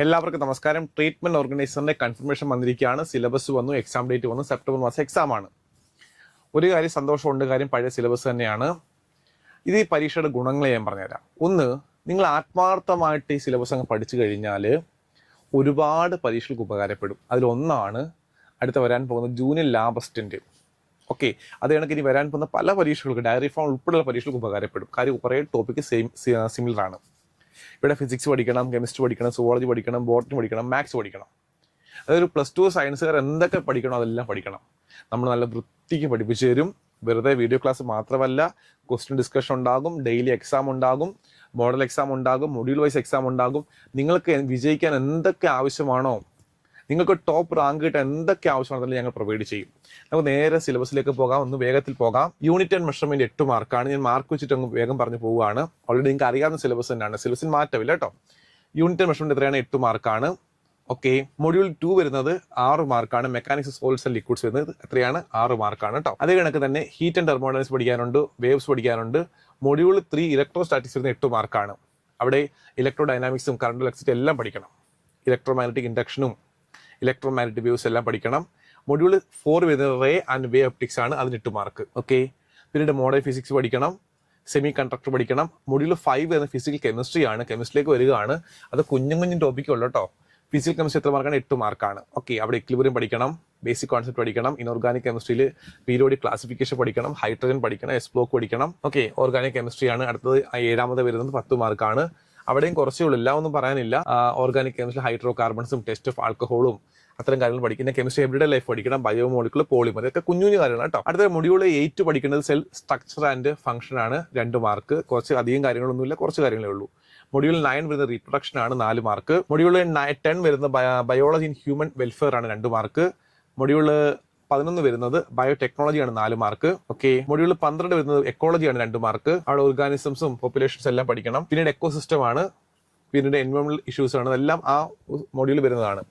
എല്ലാവർക്കും നമസ്കാരം. Treatment ഓർഗനൈസറിന്റെ confirmation വന്നിരിക്കുകയാണ്. സിലബസ് വന്നു, എക്സാം ഡേറ്റ് വന്നു. സെപ്റ്റംബർ മാസം എക്സാം ആണ്. ഒരു കാര്യം സന്തോഷമുണ്ട്, കാര്യം പഴയ സിലബസ് തന്നെയാണ്. ഇത് ഈ പരീക്ഷയുടെ ഗുണങ്ങൾ ഞാൻ പറഞ്ഞുതരാം. ഒന്ന്, നിങ്ങൾ ആത്മാർത്ഥമായിട്ട് ഈ സിലബസ് അങ്ങ് പഠിച്ചു കഴിഞ്ഞാൽ ഒരുപാട് പരീക്ഷകൾക്ക് ഉപകാരപ്പെടും. അതിലൊന്നാണ് അടുത്ത വരാൻ പോകുന്ന ജൂനിയർ ലാബ് അസിസ്റ്റന്റ്. ഓക്കെ, അത് കണക്ക് ഇനി വരാൻ പോകുന്ന പല പരീക്ഷകൾക്ക്, ഡയറി ഫോം ഉൾപ്പെടെയുള്ള പരീക്ഷകൾക്ക് ഉപകാരപ്പെടും. കാര്യം കുറേ ടോപ്പിക്ക് സിമിലർ ആണ്. ഇവിടെ ഫിസിക്സ് പഠിക്കണം, കെമിസ്ട്രി പഠിക്കണം, സുവോളജി പഠിക്കണം, ബോട്ടണി പഠിക്കണം, മാത്സ് പഠിക്കണം. അതൊരു +2 സയൻസുകാർ എന്തൊക്കെ പഠിക്കണോ അതെല്ലാം പഠിക്കണം. നമ്മൾ നല്ല വൃത്തിക്ക് പഠിപ്പിച്ചു തരും. വെറുതെ വീഡിയോ ക്ലാസ് മാത്രമല്ല, ക്വസ്റ്റ്യൻ ഡിസ്കഷൻ ഉണ്ടാകും, ഡെയിലി എക്സാം ഉണ്ടാകും, മോഡൽ എക്സാം ഉണ്ടാകും, മൊഡ്യൂൾ വൈസ് എക്സാം ഉണ്ടാകും. നിങ്ങൾക്ക് വിജയിക്കാൻ എന്തൊക്കെ ആവശ്യമാണോ, നിങ്ങൾക്ക് ടോപ്പ് റാങ്ക് കിട്ടാൻ എന്തൊക്കെ ആവശ്യമാണെന്നല്ല ഞങ്ങൾ പ്രൊവൈഡ് ചെയ്യും. നമുക്ക് നേരെ സിലബസിലേക്ക് പോകാം. ഒന്ന് വേഗത്തിൽ പോകാം. യൂണിറ്റ് ആൻഡ് മെഷർമെന്റ് 8 മാർക്കാണ്. ഞാൻ മാർക്ക് വെച്ചിട്ട് അങ്ങ് വേഗം പറഞ്ഞു പോവുകയാണ്. ഓൾറെഡി നിങ്ങൾക്ക് അറിയാവുന്ന സിലബസ് തന്നെയാണ്, സിലബസിൽ മാറ്റമില്ല കേട്ടോ. യൂണിറ്റ് ആൻഡ് മെഷർമെന്റ് എത്രയാണ്? 8 മാർക്കാണ്. ഓക്കെ, മൊഡ്യൂൾ 2 വരുന്നത് 6 മാർക്കാണ്. മെക്കാനിക്സ് സോളിഡ്സ് ആൻഡ് ലിക്വിഡ്സ് വരുന്നത് എത്രയാണ്? 6 മാർക്കാണ് കേട്ടോ. അതേ കണക്ക് തന്നെ ഹീറ്റ് ആൻഡ് തെർമോഡൈനാമിക്സ് പഠിക്കാനുണ്ട്, വേവ്സ് പഠിക്കാനുണ്ട്. മൊഡ്യൂൾ 3 ഇലക്ട്രോസ്റ്റാറ്റിക്സ് വരുന്നത് 8 മാർക്കാണ്. അവിടെ ഇലക്ട്രോ ഡൈനാമിക്സും കറണ്ട് ഇലക്ട്രിസിറ്റി എല്ലാം പഠിക്കണം. ഇലക്ട്രോമാഗ്നറ്റിക് ഇൻഡക്ഷനും ഇലക്ട്രോമാഗ്നറ്റിക് വേവ്സ് എല്ലാം പഠിക്കണം. മൊഡ്യൂൾ 4 വരുന്നത് റേ ആൻഡ് വേ ഒപ്റ്റിക്സ് ആണ്, അതിന് 8 മാർക്ക്. ഓക്കെ, പിന്നീട് മോഡൽ ഫിസിക്സ് പഠിക്കണം, സെമി കണ്ടക്ടർ പഠിക്കണം. മൊഡ്യൂൾ 5 വരുന്നത് ഫിസിക്കൽ കെമിസ്ട്രി ആണ്. കെമിസ്ട്രിയിലേക്ക് വരികയാണ്. അത് കുഞ്ഞു ടോപ്പിക്കുള്ളൂ കേട്ടോ. ഫിസിക്കൽ കെമിസ്ട്രി എത്ര മാർക്കാണ്? 8 മാർക്കാണ്. ഓക്കെ, അവിടെ ഇക്വിലിബ്രിയം പഠിക്കണം, ബേസിക് കോൺസെപ്റ്റ് പഠിക്കണം, ഇനോർഗാനിക് കെമിസ്ട്രിയിൽ പീരിയോഡിക് ക്ലാസിഫിക്കേഷൻ പഠിക്കണം, ഹൈഡ്രജൻ പഠിക്കണം, എസ്പ്ലോക്ക് പഠിക്കണം. ഓക്കെ, ഓർഗാനിക് കെമിസ്ട്രി ആണ് അടുത്തത്. 7ാമത് വരുന്നത് 10 മാർക്കാണ്. അവിടെയും കുറച്ചേ ഉള്ളൂ, എല്ലാം ഒന്നും പറയാനില്ല. ഓർഗാനിക് കെമിസ്ട്രി ഹൈഡ്രോ കാർബൺസും ടെസ്റ്റ് ഓഫ് ആൽക്കഹോളും അത്തരം കാര്യങ്ങൾ പഠിക്കുന്ന. കെമിസ്ട്രി എവരിഡേ ലൈഫ് പഠിക്കണം, ബയോമോളിക്കുലർ, പോളിമർ, ഇതൊക്കെ കുഞ്ഞു കാര്യങ്ങളാണ് കേട്ടോ. അടുത്ത മൊഡ്യൂൾ 8 പഠിക്കുന്നത് സെൽ സ്ട്രക്ചർ ആൻഡ് ഫംഗ്ഷൻ ആണ്, 2 മാർക്ക്. കുറച്ച് അധികം കാര്യങ്ങളൊന്നുമില്ല, കുറച്ച് കാര്യങ്ങളേ ഉള്ളൂ. മൊഡ്യൂൾ 9 വരുന്നത് റീപ്രൊഡക്ഷൻ ആണ്, 4 മാർക്ക്. മൊഡ്യൂൾ 10 വരുന്നത് ബയോളജി ഇൻ ഹ്യൂമൻ വെൽഫെയർ ആണ്, 2 മാർക്ക്. മൊഡ്യൂൾ 11 വരുന്നത് ബയോടെക്നോളജിയാണ്, 4 മാർക്ക്. ഓക്കെ, മൊഡ്യൂൾ 12 വരുന്നത് എക്കോളജിയാണ്, 2 മാർക്ക്. അവിടെ ഓർഗാനിസംസും പോപ്പുലേഷൻസ് എല്ലാം പഠിക്കണം. പിന്നീട് എക്കോസിസ്റ്റം ആണ്, പിന്നീട് എൻവയോൺമെന്റൽ ഇഷ്യൂസ് ആണ്, അതെല്ലാം ആ മൊഡ്യൂൾ വരുന്നതാണ്.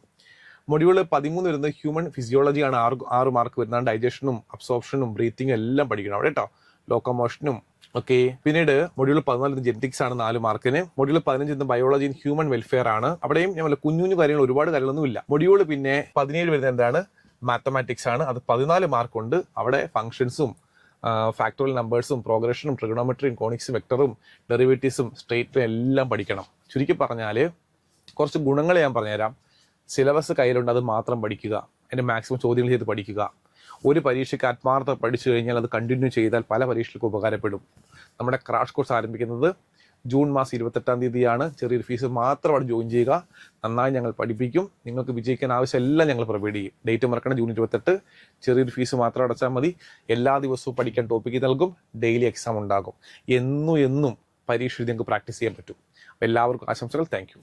മൊഡ്യൂൾ 13 വരുന്നത് ഹ്യൂമൻ ഫിസിയോളജി ആണ്, 6 മാർക്ക് വരുന്നതാണ്. ഡൈജഷനും അബ്സോർപ്ഷനും ബ്രീത്തിങ്ങും എല്ലാം പഠിക്കണം അവിടെ കേട്ടോ, ലോക്കോമോഷനും. ഓക്കെ, പിന്നീട് മൊഡ്യൂൾ 14 ജെനറ്റിക്സ് ആണ്, 4 മാർക്കിന്. Module 15 biology in human welfare ആണ്. അവിടെയും ഞാൻ കുഞ്ഞു കാര്യങ്ങൾ, ഒരുപാട് കാര്യങ്ങളൊന്നും ഇല്ല. മൊഡ്യൂൾ പിന്നെ 17 വരുന്നത് എന്താണ്? മാത്തമാറ്റിക്സ് ആണ്. അത് 14 മാർക്കുണ്ട്. അവിടെ ഫംഗ്ഷൻസും ഫാക്ടോറിയൽ നമ്പേഴ്സും പ്രോഗ്രഷനും ട്രിഗണോമെട്രിയും കോണിക്സും വെക്ടറും ഡെറിവേറ്റീവ്സും സ്ട്രേറ്റും എല്ലാം പഠിക്കണം. ചുരുക്കി പറഞ്ഞാൽ കുറച്ച് ഗുണങ്ങൾ ഞാൻ പറഞ്ഞുതരാം. സിലബസ് കയ്യിലുണ്ട്, അത് മാത്രം പഠിക്കുക. അതിൻ്റെ മാക്സിമം ചോദ്യങ്ങൾ ചെയ്ത് പഠിക്കുക. ഒരു പരീക്ഷയ്ക്ക് ആത്മാർത്ഥ പഠിച്ചു കഴിഞ്ഞാൽ അത് കണ്ടിന്യൂ ചെയ്താൽ പല പരീക്ഷകൾക്കും ഉപകാരപ്പെടും. നമ്മുടെ ക്രാഷ് കോഴ്സ് ആരംഭിക്കുന്നത് ജൂൺ മാസം 28-ാം തീയതിയാണ്. ചെറിയൊരു ഫീസ് മാത്രം അവിടെ ജോയിൻ ചെയ്യുക. നന്നായി ഞങ്ങൾ പഠിപ്പിക്കും. നിങ്ങൾക്ക് വിജയിക്കാൻ ആവശ്യമെല്ലാം ഞങ്ങൾ പ്രൊവൈഡ് ചെയ്യും. ഡേറ്റ് മറക്കണം, ജൂൺ 28. ചെറിയൊരു ഫീസ് മാത്രം അടച്ചാൽ മതി. എല്ലാ ദിവസവും പഠിക്കാൻ ടോപ്പിക്ക് നൽകും. ഡെയിലി എക്സാം ഉണ്ടാകും. എന്നും പരീക്ഷ നിങ്ങൾക്ക് പ്രാക്ടീസ് ചെയ്യാൻ പറ്റും. എല്ലാവർക്കും ആശംസകൾ. Thank you.